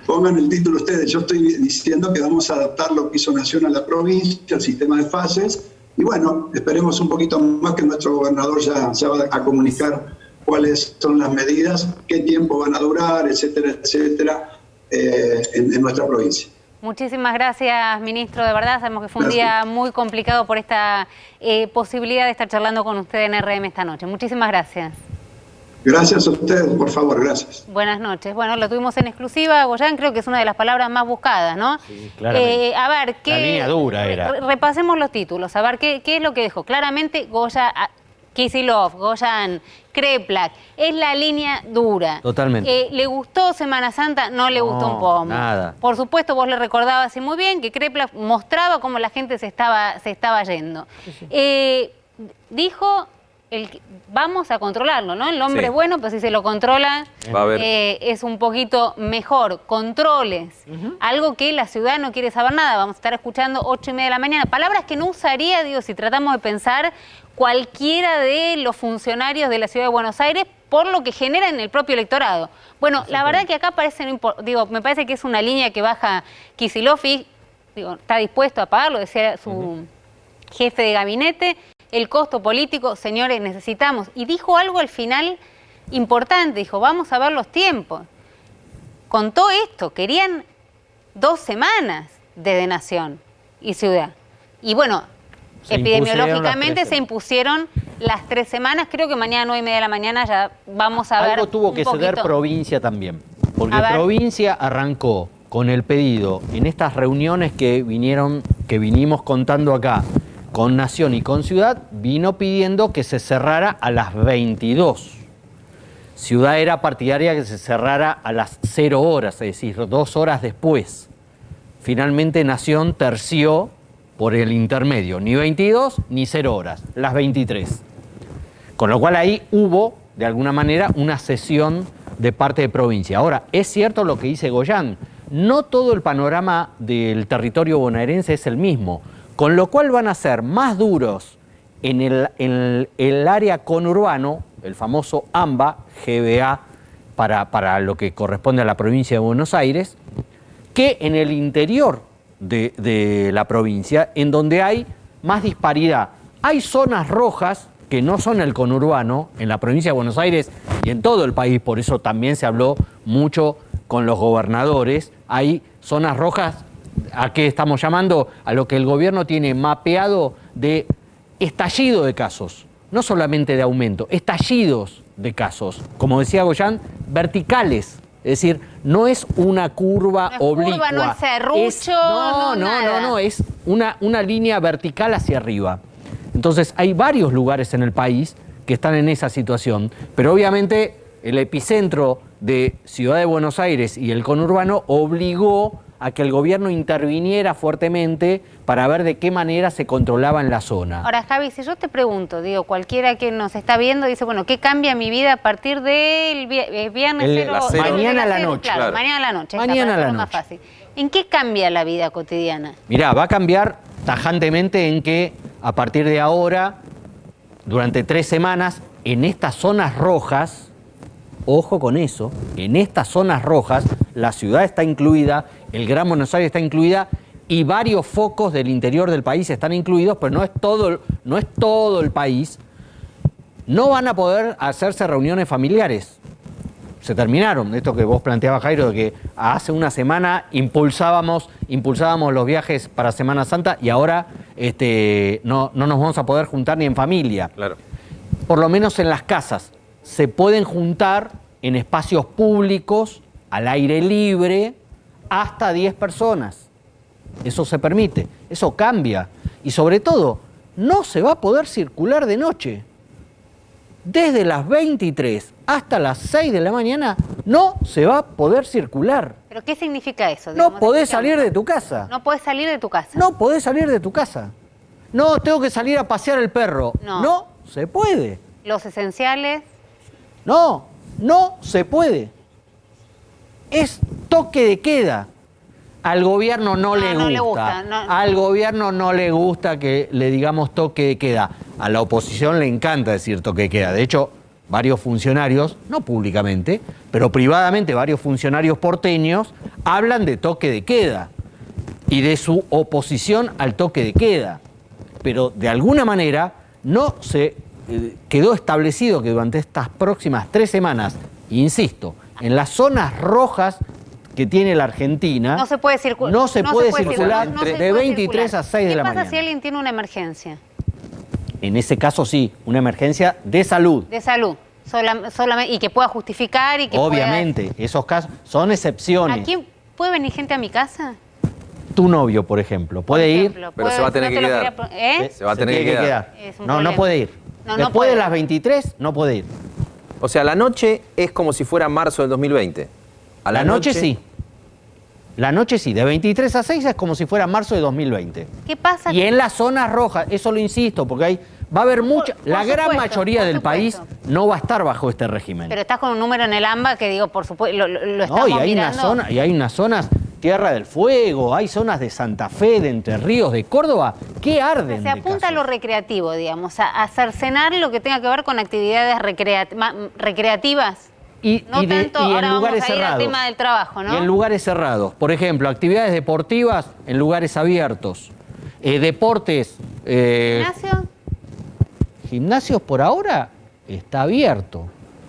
C: Pongan el título ustedes. Yo estoy diciendo que vamos a adaptar lo que hizo Nación a la provincia, el sistema de fases, y bueno, esperemos un poquito más que nuestro gobernador ya va a comunicar cuáles son las medidas, qué tiempo van a durar, etcétera, etcétera, en nuestra provincia.
A: Muchísimas gracias, ministro. De verdad, sabemos que fue un día muy complicado por esta posibilidad de estar charlando con usted en RM esta noche. Muchísimas gracias.
C: Gracias a ustedes, por favor, gracias.
A: Buenas noches. Bueno, lo tuvimos en exclusiva. Goyan, creo que es una de las palabras más buscadas, ¿no?
B: Sí, claramente.
A: A ver,
B: la línea dura era.
A: Repasemos los títulos. A ver, ¿qué es lo que dejó? Claramente, Kicillof, Goyan, Kreplak, es la línea dura.
B: Totalmente.
A: ¿Le gustó Semana Santa? No le gustó un poco.
B: Nada.
A: Por supuesto, vos le recordabas así muy bien que Kreplak mostraba cómo la gente se estaba yendo. Sí. Dijo vamos a controlarlo, ¿no? El hombre
D: Sí.
A: es bueno, pero si se lo controla
D: Va a haber.
A: es un poquito mejor. Controles, algo que la ciudad no quiere saber nada. Vamos a estar escuchando 8:30 de la mañana. Palabras que no usaría, digo, si tratamos de pensar cualquiera de los funcionarios de la ciudad de Buenos Aires por lo que genera en el propio electorado. Bueno, la verdad que acá parece, me parece que es una línea que baja Kicillof y está dispuesto a pagarlo, decía su jefe de gabinete. El costo político, señores, necesitamos. Y dijo algo al final importante, dijo, vamos a ver los tiempos. Contó esto, querían 2 semanas de denación y ciudad. Y bueno, epidemiológicamente se impusieron las 3 semanas, creo que mañana 9:30 de la mañana ya vamos a ver.
B: Algo tuvo que ceder provincia también, porque provincia arrancó con el pedido en estas reuniones que vinimos contando acá, con Nación y con Ciudad, vino pidiendo que se cerrara a las 22. Ciudad era partidaria que se cerrara a las 0 horas, es decir, 2 horas después. Finalmente Nación terció por el intermedio, ni 22 ni 0 horas, las 23. Con lo cual ahí hubo, de alguna manera, una cesión de parte de provincia. Ahora, es cierto lo que dice Goyán, no todo el panorama del territorio bonaerense es el mismo. Con lo cual van a ser más duros en el área conurbano, el famoso AMBA, GBA, para lo que corresponde a la provincia de Buenos Aires, que en el interior de la provincia, en donde hay más disparidad. Hay zonas rojas que no son el conurbano, en la provincia de Buenos Aires y en todo el país, por eso también se habló mucho con los gobernadores, hay zonas rojas. ¿A qué estamos llamando? A lo que el gobierno tiene mapeado de estallido de casos, no solamente de aumento, estallidos de casos, como decía Goyán, verticales, es decir, no es una curva oblicua.
A: No es serrucho,
B: no, es una línea vertical hacia arriba. Entonces hay varios lugares en el país que están en esa situación, pero obviamente el epicentro de Ciudad de Buenos Aires y el conurbano obligó a que el gobierno interviniera fuertemente para ver de qué manera se controlaba en la zona.
A: Ahora, Javi, si yo te pregunto, cualquiera que nos está viendo dice, bueno, ¿qué cambia mi vida a partir del viernes
B: mañana a la noche?
A: Claro, mañana a la noche.
B: Mañana a la noche.
A: Más fácil. ¿En qué cambia la vida cotidiana?
B: Mirá, va a cambiar tajantemente en que a partir de ahora, durante 3 semanas, en estas zonas rojas, ojo con eso, en estas zonas rojas, la ciudad está incluida, el Gran Buenos Aires está incluida y varios focos del interior del país están incluidos, pero no es todo el país. No van a poder hacerse reuniones familiares. Se terminaron, esto que vos planteabas, Jairo, de que hace una semana impulsábamos los viajes para Semana Santa y ahora no nos vamos a poder juntar ni en familia.
D: Claro.
B: Por lo menos en las casas. Se pueden juntar en espacios públicos, al aire libre, hasta 10 personas. Eso se permite, eso cambia. Y sobre todo, no se va a poder circular de noche. Desde las 23 hasta las 6 de la mañana no se va a poder circular.
A: ¿Pero qué significa eso?
B: No podés salir de tu casa.
A: No podés salir de tu casa.
B: No podés salir de tu casa. No, tengo que salir a pasear el perro. No se puede.
A: Los esenciales.
B: No se puede. Es toque de queda. Al gobierno no le gusta. Al gobierno no le gusta que le digamos toque de queda. A la oposición le encanta decir toque de queda. De hecho, varios funcionarios, no públicamente, pero privadamente varios funcionarios porteños hablan de toque de queda y de su oposición al toque de queda. Pero de alguna manera no se quedó establecido que durante estas próximas 3 semanas, insisto, en las zonas rojas que tiene la Argentina,
A: no se puede circular,
B: de 23 a 6 de la mañana.
A: ¿Qué pasa si alguien tiene una emergencia?
B: En ese caso sí, una emergencia de salud.
A: De salud, solamente, y que pueda justificar y que
B: obviamente, esos casos son excepciones.
A: ¿A quién puede venir gente a mi casa?
B: Tu novio, por ejemplo, puede ir.
D: Pero se va a tener que quedar. Se va a tener que quedar.
B: No puede ir. Después de las 23 no puede ir.
D: O sea, la noche es como si fuera marzo del 2020.
B: A la noche sí. La noche sí, de 23 a 6 es como si fuera marzo de 2020.
A: ¿Qué pasa?
B: Y en las zonas rojas, eso lo insisto, porque hay Va a haber mucha,
A: Por
B: la gran
A: supuesto,
B: mayoría
A: por
B: del país
A: supuesto.
B: no va a estar bajo este régimen.
A: Pero estás con un número en el AMBA que digo, por supuesto, lo estamos
B: No, y hay
A: mirando.
B: y hay unas zonas, Tierra del Fuego, hay zonas de Santa Fe, de Entre Ríos, de Córdoba, que arden.
A: Se apunta a lo recreativo, digamos, a cercenar lo que tenga que ver con actividades recreativas. No tanto, ahora
B: en
A: vamos
B: lugares
A: a ir al
B: cerrados.
A: tema del trabajo, ¿no?
B: Y en lugares cerrados. Por ejemplo, actividades deportivas en lugares abiertos. Deportes.
A: ¿Gimnasio?
B: Gimnasios por ahora está abierto.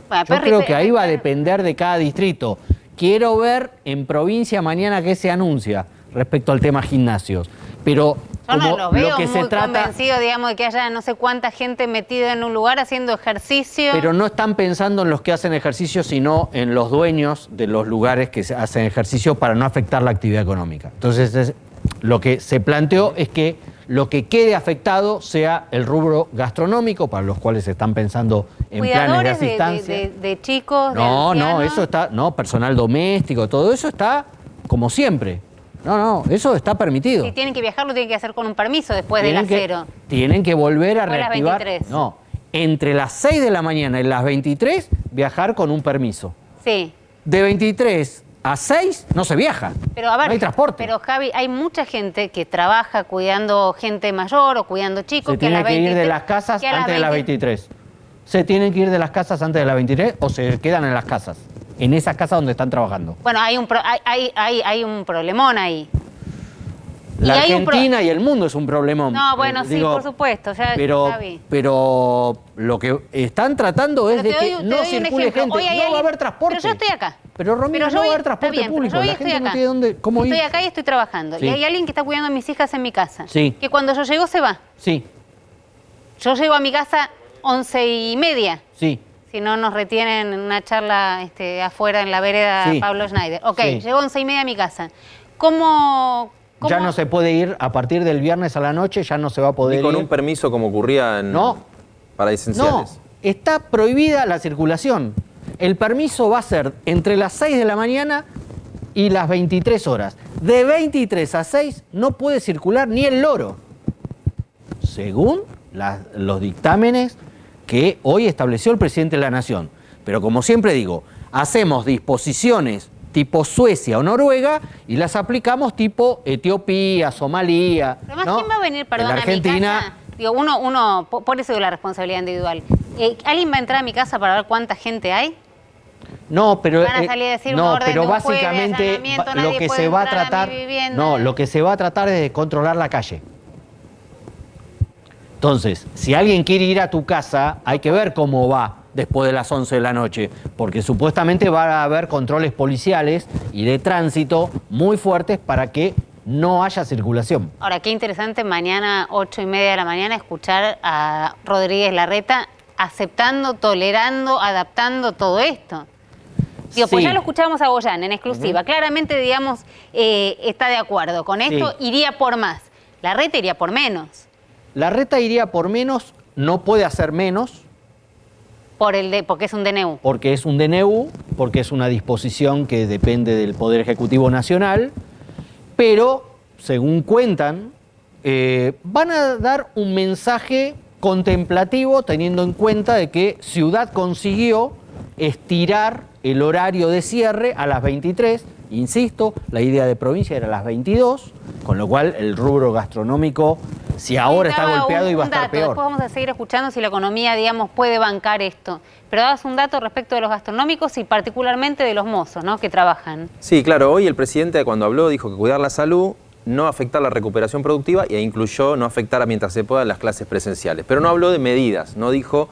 A: Bueno,
B: Yo
A: Perry,
B: creo que ahí va a depender de cada distrito. Quiero ver en provincia mañana qué se anuncia respecto al tema gimnasios. Pero
A: Yo no
B: como
A: los veo
B: lo que
A: muy
B: se trata,
A: convencidos, digamos, de que haya no sé cuánta gente metida en un lugar haciendo ejercicio.
B: pero no están pensando en los que hacen ejercicio, sino en los dueños de los lugares que hacen ejercicio para no afectar la actividad económica. Entonces, lo que se planteó es que lo que quede afectado sea el rubro gastronómico, para los cuales se están pensando en planes de
A: Cuidadores
B: asistencia.
A: de chicos, de
B: No,
A: ancianos.
B: eso está, personal doméstico, todo eso está como siempre. Eso está permitido.
A: Si tienen que viajar, lo tienen que hacer con un permiso después de las 0.
B: Tienen que volver a
A: Después de las
B: reactivar.
A: 23.
B: No, entre las 6 de la mañana y las 23, viajar con un permiso.
A: Sí.
B: De 23 a 6 no se viaja.
A: Pero a ver,
B: no hay transporte.
A: Pero Javi, hay mucha gente que trabaja cuidando gente mayor o cuidando chicos
B: Se
A: que a
B: tiene
A: las
B: que ir
A: 23
B: de las casas
A: que a
B: antes de las
A: 20
B: 23. Se tienen que ir de las casas antes de las 23 o se quedan en las casas. En esas casas donde están trabajando.
A: Bueno, hay un problemón ahí.
B: La
A: Y hay un
B: Argentina y el mundo es un problemón.
A: No, bueno, sí, por supuesto, ya la vi.
B: Pero lo que están tratando es
A: Pero
B: de que no
A: un
B: circule
A: ejemplo.
B: gente.
A: Hoy hay
B: No va a
A: alguien-
B: haber transporte.
A: Pero yo estoy acá.
B: Pero Romina, no va a haber transporte
A: está bien,
B: público.
A: pero yo
B: La
A: hoy
B: gente
A: estoy
B: no
A: acá.
B: tiene dónde, cómo ir.
A: Estoy acá y estoy trabajando.
B: Sí.
A: Y hay alguien que está cuidando a mis hijas en mi casa.
B: Sí.
A: Que cuando yo llego se va.
B: Sí,
A: Yo llego a mi casa 11:30.
B: sí.
A: Si no nos retienen en una charla afuera en la vereda
B: Sí.
A: Pablo Schneider. Ok,
B: Sí.
A: llego 11:30 a mi casa. ¿Cómo?
B: Ya no se puede ir a partir del viernes a la noche, ya no se va a poder
D: Ni con
B: ir.
D: un permiso como ocurría en
B: No.
D: para
B: No,
D: esenciales.
B: está prohibida la circulación. El permiso va a ser entre las 6 de la mañana y las 23 horas. De 23 a 6 no puede circular ni el loro, según los dictámenes que hoy estableció el presidente de la Nación. Pero como siempre digo, hacemos disposiciones tipo Suecia o Noruega y las aplicamos tipo Etiopía, Somalia.
A: Además,
B: ¿no?
A: ¿quién va a venir, perdón,
B: En la
A: a mi
B: Argentina,
A: casa? Digo, por eso digo la responsabilidad individual. ¿Alguien va a entrar a mi casa para ver cuánta gente hay?
B: no, pero
A: Van a salir a decir una orden
B: pero
A: de un jueves,
B: básicamente
A: allanamiento,
B: lo
A: nadie
B: que
A: puede
B: se va a
A: entrar a mi
B: tratar,
A: vivienda.
B: no, lo que se va a tratar es de controlar la calle. Entonces, si alguien quiere ir a tu casa, hay que ver cómo va después de las 11 de la noche, porque supuestamente va a haber controles policiales y de tránsito muy fuertes para que no haya circulación.
A: Ahora, qué interesante mañana, 8:30 de la mañana, escuchar a Rodríguez Larreta aceptando, tolerando, adaptando todo esto. Digo, pues
B: Sí.
A: ya lo escuchamos a Goyan en exclusiva. Claramente, digamos, está de acuerdo con esto,
B: Sí.
A: iría por más. Larreta iría por menos,
B: Larreta iría por menos, no puede hacer menos,
A: porque es un DNU.
B: porque es un DNU, porque es una disposición que depende del Poder Ejecutivo Nacional, pero, según cuentan, van a dar un mensaje contemplativo teniendo en cuenta de que Ciudad consiguió estirar el horario de cierre a las 23, insisto, la idea de provincia era a las 22, con lo cual el rubro gastronómico, si ahora está
A: Daba
B: golpeado, iba a estar
A: dato.
B: peor.
A: Después vamos a seguir escuchando si la economía, digamos, puede bancar esto. Pero dabas un dato respecto de los gastronómicos y particularmente de los mozos, ¿no?, que trabajan.
D: Sí, claro, hoy el presidente cuando habló dijo que cuidar la salud, no afectar la recuperación productiva e incluyó no afectar a mientras se pueda las clases presenciales. Pero no habló de medidas, no dijo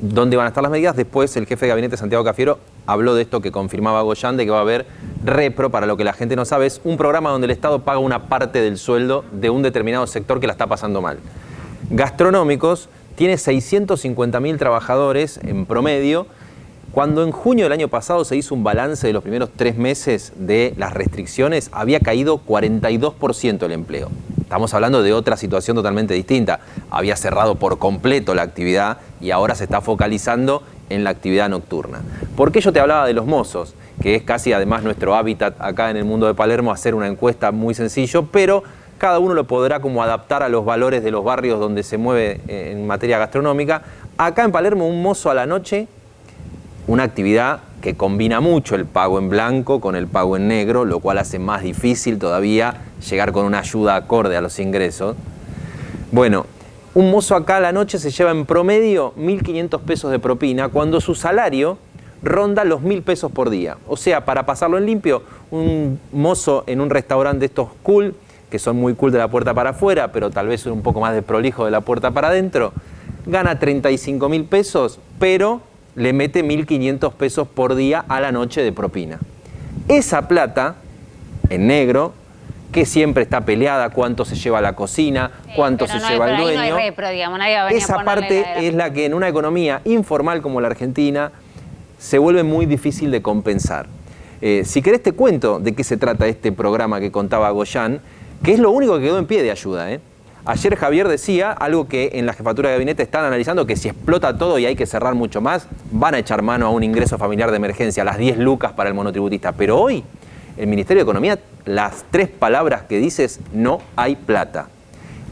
D: dónde van a estar las medidas. Después el jefe de gabinete, Santiago Cafiero, habló de esto que confirmaba Goyan, de que va a haber repro, para lo que la gente no sabe, es un programa donde el Estado paga una parte del sueldo de un determinado sector que la está pasando mal. Gastronómicos tiene 650.000 trabajadores en promedio, cuando en junio del año pasado se hizo un balance de los primeros 3 meses de las restricciones, había caído 42% el empleo. Estamos hablando de otra situación totalmente distinta. Había cerrado por completo la actividad y ahora se está focalizando en la actividad nocturna. ¿Por qué yo te hablaba de los mozos? Que es casi además nuestro hábitat acá en el mundo de Palermo, hacer una encuesta muy sencillo, pero cada uno lo podrá como adaptar a los valores de los barrios donde se mueve en materia gastronómica. Acá en Palermo, un mozo a la noche, una actividad que combina mucho el pago en blanco con el pago en negro, lo cual hace más difícil todavía llegar con una ayuda acorde a los ingresos. Bueno, un mozo acá a la noche se lleva en promedio 1.500 pesos de propina cuando su salario ronda los 1.000 pesos por día. O sea, para pasarlo en limpio, un mozo en un restaurante de estos cool, que son muy cool de la puerta para afuera, pero tal vez un poco más de prolijo de la puerta para adentro, gana 35.000 pesos, pero le mete 1.500 pesos por día a la noche de propina. Esa plata, en negro, que siempre está peleada, cuánto se lleva a la cocina, cuánto se lleva el dueño.
A: No hay repro, digamos, nadie va a venir a
D: esa
A: ponerle
D: parte es la que en una economía informal como la Argentina se vuelve muy difícil de compensar. Si querés te cuento de qué se trata este programa que contaba Goyan, que es lo único que quedó en pie de ayuda. Ayer Javier decía algo que en la jefatura de gabinete están analizando, que si explota todo y hay que cerrar mucho más, van a echar mano a un ingreso familiar de emergencia, las 10 lucas para el monotributista. Pero hoy el Ministerio de Economía, las 3 palabras que dice es no hay plata.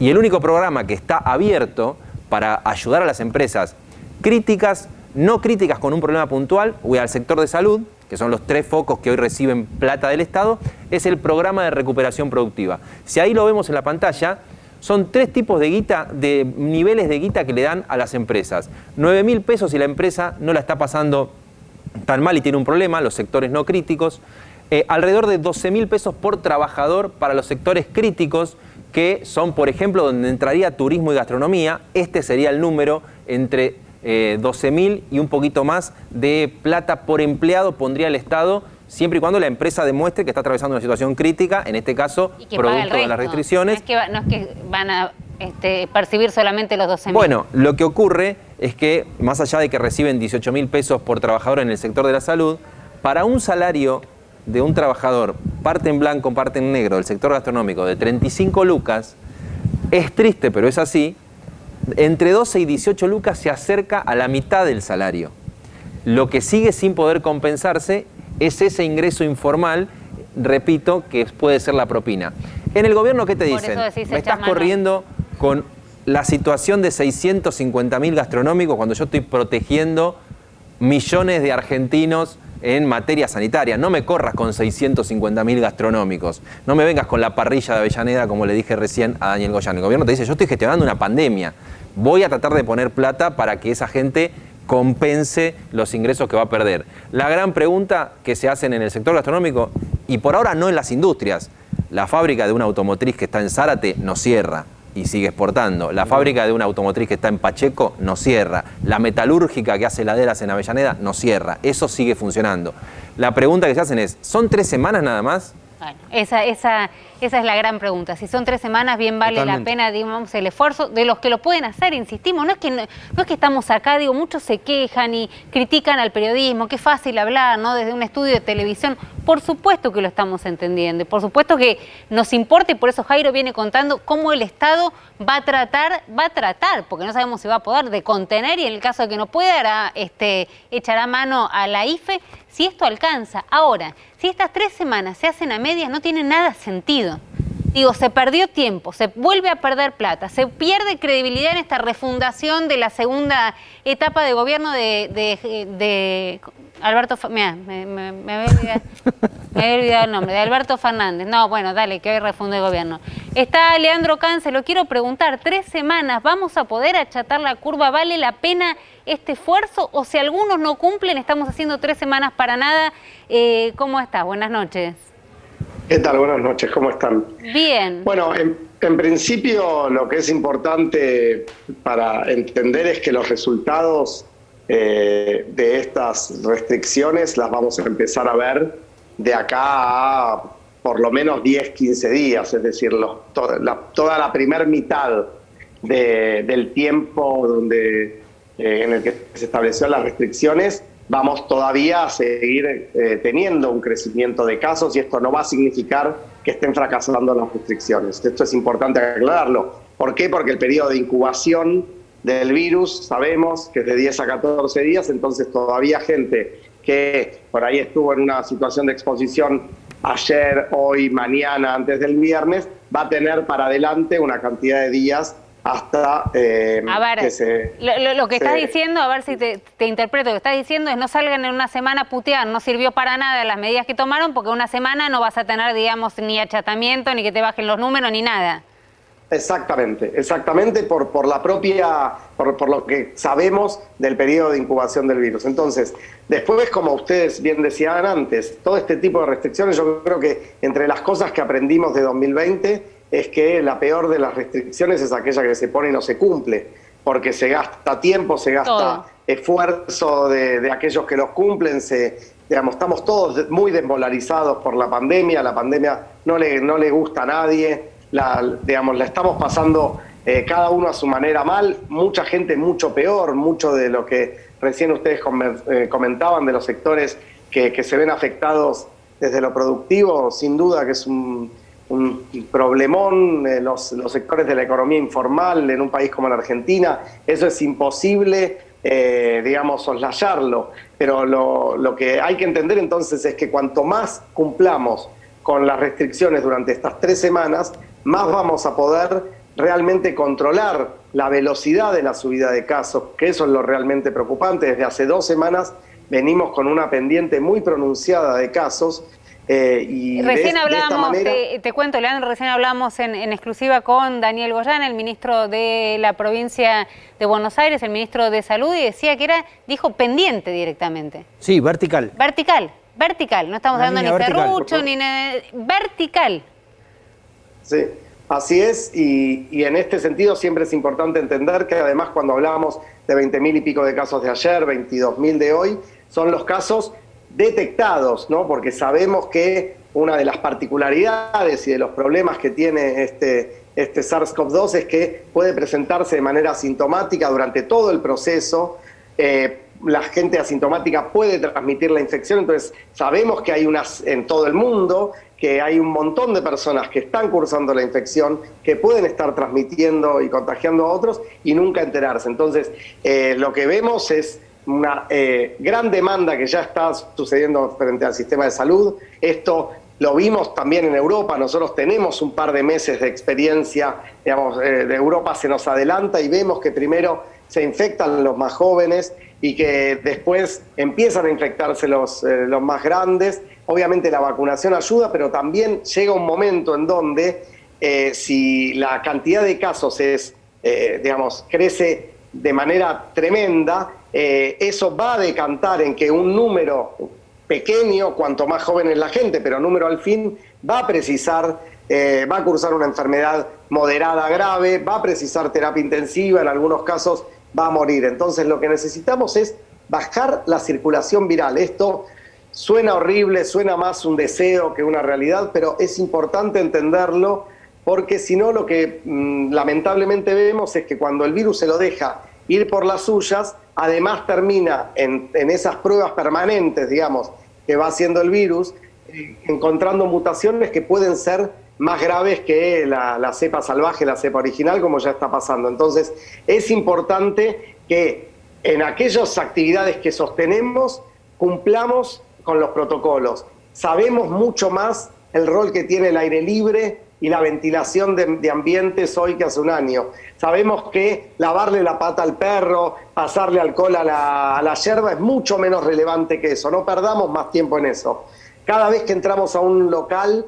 D: Y el único programa que está abierto para ayudar a las empresas críticas, no críticas con un problema puntual, o al sector de salud, que son los 3 focos que hoy reciben plata del Estado, es el programa de recuperación productiva. Si ahí lo vemos en la pantalla, son 3 tipos de guita, de niveles de guita que le dan a las empresas. 9.000 pesos si la empresa no la está pasando tan mal y tiene un problema, los sectores no críticos. Alrededor de 12.000 pesos por trabajador para los sectores críticos, que son, por ejemplo, donde entraría turismo y gastronomía. Este sería el número, entre 12.000 y un poquito más de plata por empleado pondría el Estado, siempre y cuando la empresa demuestre que está atravesando una situación crítica, en este caso, producto de las restricciones.
A: No es que van a percibir solamente los 12.000.
D: Bueno, lo que ocurre es que, más allá de que reciben 18.000 pesos por trabajador en el sector de la salud, para un salario de un trabajador, parte en blanco, parte en negro, del sector gastronómico, de 35 lucas, es triste, pero es así, entre 12 y 18 lucas se acerca a la mitad del salario. Lo que sigue sin poder compensarse es ese ingreso informal, repito, que puede ser la propina. En el gobierno, ¿qué te dicen? Me estás corriendo con la situación de 650.000 gastronómicos cuando yo estoy protegiendo millones de argentinos en materia sanitaria. No me corras con 650.000 gastronómicos. No me vengas con la parrilla de Avellaneda, como le dije recién a Daniel Goyan. El gobierno te dice, yo estoy gestionando una pandemia. Voy a tratar de poner plata para que esa gente compense los ingresos que va a perder. La gran pregunta que se hacen en el sector gastronómico, y por ahora no en las industrias, la fábrica de una automotriz que está en Zárate no cierra y sigue exportando. La fábrica de una automotriz que está en Pacheco no cierra. La metalúrgica que hace heladeras en Avellaneda no cierra. Eso sigue funcionando. La pregunta que se hacen es, ¿son 3 semanas nada más?
A: Bueno, esa es la gran pregunta. Si son 3 semanas, bien vale
B: Totalmente.
A: la pena, digamos, el esfuerzo de los que lo pueden hacer, insistimos. No es que estamos acá, digo, muchos se quejan y critican al periodismo, qué fácil hablar, ¿no? Desde un estudio de televisión. Por supuesto que lo estamos entendiendo, por supuesto que nos importa, y por eso Jairo viene contando cómo el Estado va a tratar, porque no sabemos si va a poder, de contener, y en el caso de que no pueda, echará mano a la IFE, si esto alcanza. Ahora, si estas 3 semanas se hacen a medias, no tiene nada sentido. Digo, se perdió tiempo, se vuelve a perder plata, se pierde credibilidad en esta refundación de la segunda etapa de gobierno de Alberto, me había olvidado el nombre, de Alberto Fernández. No, bueno, dale, que hoy refunde el gobierno. Está Leandro Can, se lo quiero preguntar, 3 semanas, ¿vamos a poder achatar la curva? ¿Vale la pena este esfuerzo? O si algunos no cumplen, estamos haciendo 3 semanas para nada. ¿Cómo estás? Buenas noches.
E: ¿Qué tal? Buenas noches, ¿cómo están?
A: Bien.
E: Bueno, en principio lo que es importante para entender es que los resultados de estas restricciones las vamos a empezar a ver de acá a por lo menos 10, 15 días, es decir, toda la primer mitad del tiempo en el que se establecieron las restricciones, vamos todavía a seguir teniendo un crecimiento de casos, y esto no va a significar que estén fracasando las restricciones. Esto es importante aclararlo. ¿Por qué? Porque el periodo de incubación del virus sabemos que es de 10 a 14 días, entonces todavía gente que por ahí estuvo en una situación de exposición ayer, hoy, mañana, antes del viernes, va a tener para adelante una cantidad de días hasta
A: A ver,
E: que
A: lo que estás diciendo, a ver si te interpreto, lo que estás diciendo es no salgan en una semana a putear, no sirvió para nada las medidas que tomaron, porque una semana no vas a tener, digamos, ni achatamiento, ni que te bajen los números, ni nada.
E: Exactamente por la propia, por lo que sabemos del periodo de incubación del virus. Entonces, después, como ustedes bien decían antes, todo este tipo de restricciones, yo creo que entre las cosas que aprendimos de 2020 es que la peor de las restricciones es aquella que se pone y no se cumple, porque se gasta tiempo, se gasta
A: todo.
E: Esfuerzo de aquellos que los cumplen, digamos, estamos todos muy desmolarizados por la pandemia no le gusta a nadie, la estamos pasando cada uno a su manera mal, mucha gente mucho peor, mucho de lo que recién ustedes comentaban de los sectores que se ven afectados desde lo productivo, sin duda que es un problemón, los sectores de la economía informal en un país como la Argentina, eso es imposible, digamos, soslayarlo, pero lo que hay que entender entonces es que cuanto más cumplamos con las restricciones durante estas 3 semanas, más vamos a poder realmente controlar la velocidad de la subida de casos, que eso es lo realmente preocupante. Desde hace 2 semanas venimos con una pendiente muy pronunciada de casos. Y
A: recién hablábamos,
E: de esta manera,
A: te cuento, Leandro, recién hablamos en exclusiva con Daniel Goyán, el ministro de la provincia de Buenos Aires, el ministro de Salud, y decía que dijo pendiente directamente.
B: Sí, vertical.
A: Vertical, no estamos hablando ni serrucho, ni vertical.
E: Sí, así es, y en este sentido siempre es importante entender que además cuando hablamos de 20.000 y pico de casos de ayer, 22.000 de hoy, son los casos detectados, ¿no? Porque sabemos que una de las particularidades y de los problemas que tiene este SARS-CoV-2 es que puede presentarse de manera asintomática durante todo el proceso. La gente asintomática puede transmitir la infección, entonces sabemos que hay en todo el mundo, que hay un montón de personas que están cursando la infección, que pueden estar transmitiendo y contagiando a otros y nunca enterarse. Entonces, lo que vemos es una gran demanda que ya está sucediendo frente al sistema de salud. Esto lo vimos también en Europa, nosotros tenemos un par de meses de experiencia, digamos, de Europa se nos adelanta y vemos que primero se infectan los más jóvenes y que después empiezan a infectarse los más grandes. Obviamente la vacunación ayuda, pero también llega un momento en donde si la cantidad de casos crece de manera tremenda, eso va a decantar en que un número pequeño, cuanto más joven es la gente, pero número al fin, va a precisar, va a cursar una enfermedad moderada grave, va a precisar terapia intensiva, en algunos casos va a morir. Entonces lo que necesitamos es bajar la circulación viral. Esto suena horrible, suena más un deseo que una realidad, pero es importante entenderlo porque si no lo que lamentablemente vemos es que cuando el virus se lo deja ir por las suyas, además termina en esas pruebas permanentes, digamos, que va haciendo el virus, encontrando mutaciones que pueden ser más graves que la cepa salvaje, la cepa original, como ya está pasando. Entonces, es importante que en aquellas actividades que sostenemos, cumplamos con los protocolos. Sabemos mucho más el rol que tiene el aire libre y la ventilación de ambientes hoy que hace un año. Sabemos que lavarle la pata al perro, pasarle alcohol a la yerba es mucho menos relevante que eso. No perdamos más tiempo en eso. Cada vez que entramos a un local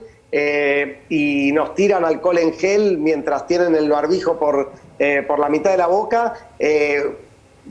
E: y nos tiran alcohol en gel mientras tienen el barbijo por la mitad de la boca,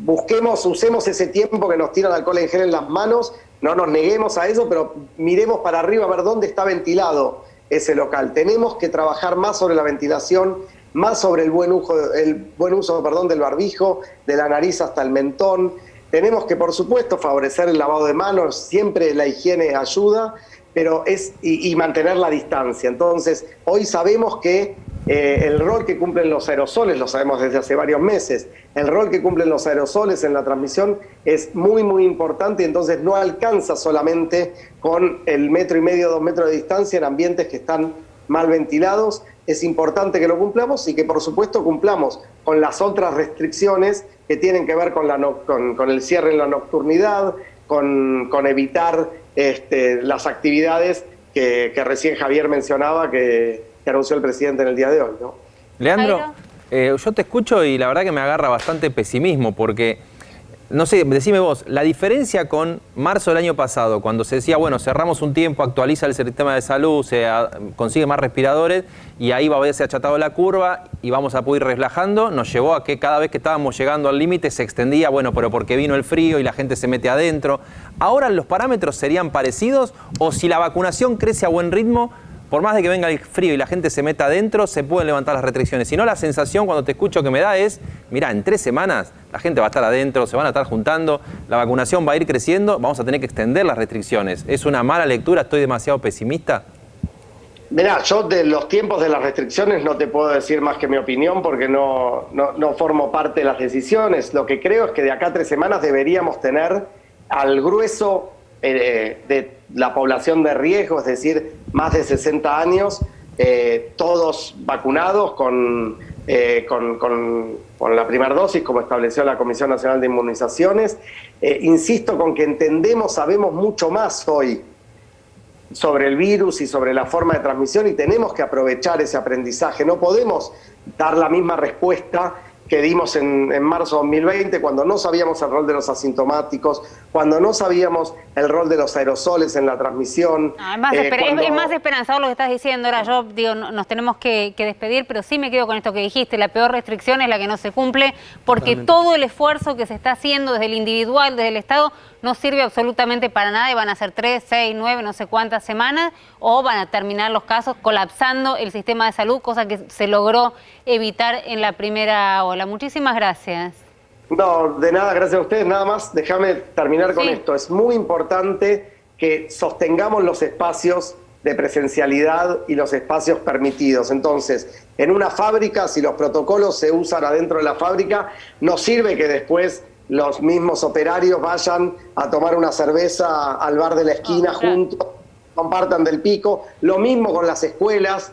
E: usemos ese tiempo que nos tiran alcohol en gel en las manos, no nos neguemos a eso, pero miremos para arriba a ver dónde está ventilado ese local. Tenemos que trabajar más sobre la ventilación, más sobre el buen uso del barbijo, de la nariz hasta el mentón. Tenemos que, por supuesto, favorecer el lavado de manos, siempre la higiene ayuda, pero y mantener la distancia. Entonces, hoy sabemos que el rol que cumplen los aerosoles, lo sabemos desde hace varios meses, el rol que cumplen los aerosoles en la transmisión es muy, muy importante, y entonces no alcanza solamente con el 1,5 metros, 2 metros de distancia en ambientes que están mal ventilados. Es importante que lo cumplamos y que, por supuesto, cumplamos con las otras restricciones que tienen que ver con el cierre en la nocturnidad, con evitar las actividades que recién Javier mencionaba, que anunció el presidente en el día de hoy, ¿no?
D: Leandro, yo te escucho y la verdad que me agarra bastante pesimismo porque, no sé, decime vos, la diferencia con marzo del año pasado, cuando se decía, bueno, cerramos un tiempo, actualiza el sistema de salud, se consigue más respiradores y ahí va a haberse achatado la curva y vamos a poder ir relajando, nos llevó a que cada vez que estábamos llegando al límite se extendía, bueno, pero porque vino el frío y la gente se mete adentro. ¿Ahora los parámetros serían parecidos o si la vacunación crece a buen ritmo, por más de que venga el frío y la gente se meta adentro, se pueden levantar las restricciones? Si no, la sensación cuando te escucho que me da es, mirá, en 3 semanas la gente va a estar adentro, se van a estar juntando, la vacunación va a ir creciendo, vamos a tener que extender las restricciones. ¿Es una mala lectura? ¿Estoy demasiado pesimista?
E: Mirá, yo de los tiempos de las restricciones no te puedo decir más que mi opinión porque no formo parte de las decisiones. Lo que creo es que de acá a 3 semanas deberíamos tener al grueso de la población de riesgo, es decir, más de 60 años, todos vacunados con la primera dosis, como estableció la Comisión Nacional de Inmunizaciones. Insisto con que sabemos mucho más hoy sobre el virus y sobre la forma de transmisión y tenemos que aprovechar ese aprendizaje. No podemos dar la misma respuesta que dimos en marzo de 2020, cuando no sabíamos el rol de los asintomáticos, cuando no sabíamos el rol de los aerosoles en la transmisión.
A: Es más esperanzador lo que estás diciendo. Ahora yo digo, nos tenemos que despedir, pero sí me quedo con esto que dijiste. La peor restricción es la que no se cumple, porque todo el esfuerzo que se está haciendo desde el individual, desde el Estado, no sirve absolutamente para nada y van a ser 3, 6, 9, no sé cuántas semanas, o van a terminar los casos colapsando el sistema de salud, cosa que se logró evitar en la primera ola. Muchísimas gracias.
E: No, de nada, gracias a ustedes. Nada más, déjame terminar con esto. Es muy importante que sostengamos los espacios de presencialidad y los espacios permitidos. Entonces, en una fábrica, si los protocolos se usan adentro de la fábrica, no sirve que después los mismos operarios vayan a tomar una cerveza al bar de la esquina juntos, compartan del pico. Lo mismo con las escuelas,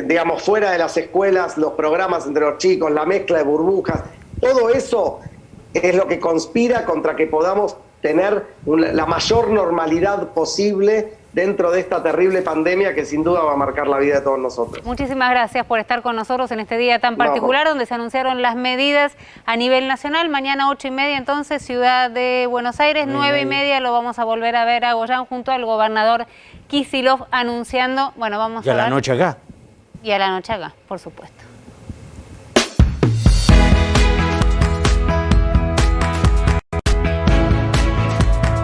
E: digamos, fuera de las escuelas, los programas entre los chicos, la mezcla de burbujas. Todo eso es lo que conspira contra que podamos tener la mayor normalidad posible dentro de esta terrible pandemia que sin duda va a marcar la vida de todos nosotros.
A: Muchísimas gracias por estar con nosotros en este día tan particular, donde se anunciaron las medidas a nivel nacional. Mañana 8:30 entonces, Ciudad de Buenos Aires, 9:30 lo vamos a volver a ver a Goyán junto al gobernador Kicillof anunciando, bueno, vamos a ver.
B: Y a la noche acá.
A: Y a la noche acá, por supuesto.